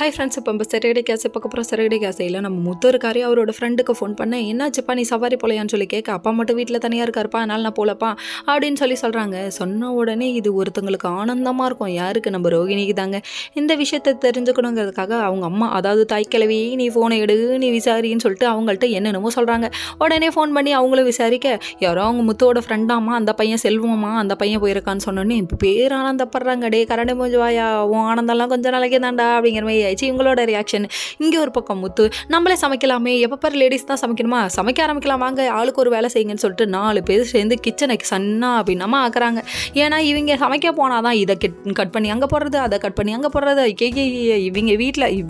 Hi friends, இப்போ நம்ம சிறகடி case பார்க்க சிறகடி கேஸையில் நம்ம முத்து இருக்காரு. அவரோட ஃப்ரெண்டுக்கு ஃபோன் பண்ணேன், என்னாச்சுப்பா நீ சவாரி போலையான்னு சொல்லி கேட்க, அப்பா மட்டும் வீட்டில் தனியாக இருக்காருப்பா, அதனால் நான் போலப்பா அப்படின்னு சொல்கிறாங்க. சொன்ன உடனே இது ஒருத்தங்களுக்கு ஆனந்தமாக இருக்கும். யாருக்கு? நம்ம ரோகிணிக்கு தாங்க. இந்த விஷயத்தை தெரிஞ்சுக்கணுங்கிறதுக்காக அவங்க அம்மா, அதாவது தாய்க்கிழவி, நீ ஃபோனை எடு, நீ விசாரின்னு சொல்லிட்டு அவங்கள்ட்ட என்னென்னமோ சொல்கிறாங்க. உடனே ஃபோன் பண்ணி அவங்களும் விசாரிக்க, யாரோ அவங்க முத்துவோட ஃப்ரெண்டாமா, அந்த பையன் செல்வமா, அந்த பையன் போயிருக்கான்னு சொன்னோன்னே இப்போ பேர் ஆனந்தப்படுறாங்க. டே கரண்டி மூஞ்சுவாயா, உன் ஆனந்தம்லாம் கொஞ்சம் நாளைக்கே தாண்டா அப்படிங்கிற மாதிரி ஆயிடுச்சு இவங்களோட ரியாக்ஷன். இங்கே ஒரு பக்கம் முத்து, நம்மளே சமைக்கலாமே, எப்போ பாரு லேடிஸ் தான் சமைக்கணுமா, சமைக்க ஆரம்பிக்கலாம் வாங்க, ஆளுக்கு ஒரு வேலை செய்யுங்கன்னு சொல்லிட்டு 4 பேர் சேர்ந்து கிச்சனை சன்னா அப்படின்னாமா ஆக்குறாங்க. ஏன்னா இவங்க சமைக்க போனால் தான் இதை கட் பண்ணி அங்கே போடுறது, அதை கட் பண்ணி அங்கே போடுறது.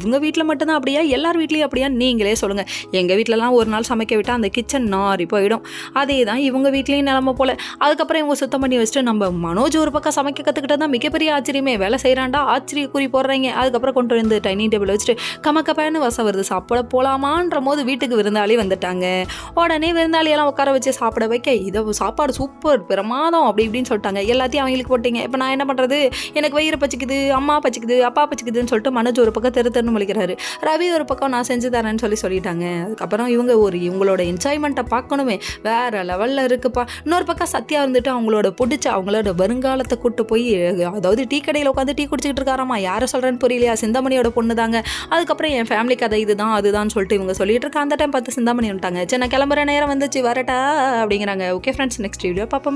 இவங்க வீட்டில் மட்டும்தான் அப்படியா, எல்லார் வீட்லேயும் அப்படியா, நீங்களே சொல்லுங்கள். எங்கள் வீட்டிலலாம் ஒரு நாள் சமைக்க விட்டால் அந்த கிச்சன் நாரி போயிடும். அதே தான் இவங்க வீட்லேயும் நிலமை போல். அதுக்கப்புறம் இவங்க சுத்தம் பண்ணி வச்சுட்டு நம்ம மனோஜ் ஒரு பக்கம் சமைக்க கற்றுக்கிட்டது தான் மிகப்பெரிய ஆச்சரியமே. வேலை செய்கிறாண்டா ஆச்சரிய குறி போடுறீங்க. அதுக்கப்புறம் கொண்டு வந்து டைனிங் டேபிள் வச்சுட்டு கமக்கப்பேன்னு வசம் வருது, சாப்பிட போகலாமான்ற போது வீட்டுக்கு விருந்தாளி வந்துட்டாங்க. உடனே விருந்தாளியெல்லாம் உட்கார வச்சு சாப்பிட வைக்க, இதை சாப்பாடு சூப்பர் பிரமாதம் அப்படி இப்படின்னு சொல்லிட்டாங்க. எல்லாத்தையும் அவங்களுக்கு போட்டிங்க. இப்போ நான் என்ன பண்ணுறது, எனக்கு வயிறு பச்சிக்குது, அம்மா பச்சிக்குது, அப்பா பச்சிக்குதுன்னு சொல்லிட்டு மனோஜ் ஒரு பக்கம் தெருன்னு முழிக்கிறாரு. ரவி ஒரு பக்கம் நான் செஞ்சு தரேன்னு சொல்லிட்டாங்க. அதுக்கப்புறம் இவங்களோட என்ஜாய்மெண்ட்டை பார்க்கணுமே, வேற லெவலில் இருக்குப்பா. இன்னொரு பக்கம் சத்யா இருந்துட்டு அவங்களோட வருங்காலத்தை கூட்டு போய், அதாவது டீ கடையில் உட்காந்து டீ குடிச்சிக்கிட்டு இருக்காராமா. யாரை சொல்கிறேன்னு புரியலையா, சிந்தாமணியோட பொண்ணு தாங்க. அதுக்கப்புறம் என் ஃபேமிலி கதை இதுதான் அதுதான் சொல்லிட்டு இவங்க சொல்லிட்டு இருக்க. அந்த டைம் பார்த்து சிந்தாமணி வந்துட்டாங்க. சரி நான் கிளம்புற நேரம் வந்துச்சு, வரட்டா அப்படிங்கிறாங்க. ஓகே ஃப்ரெண்ட்ஸ், நெக்ஸ்ட் வீடியோ பார்ப்போம்.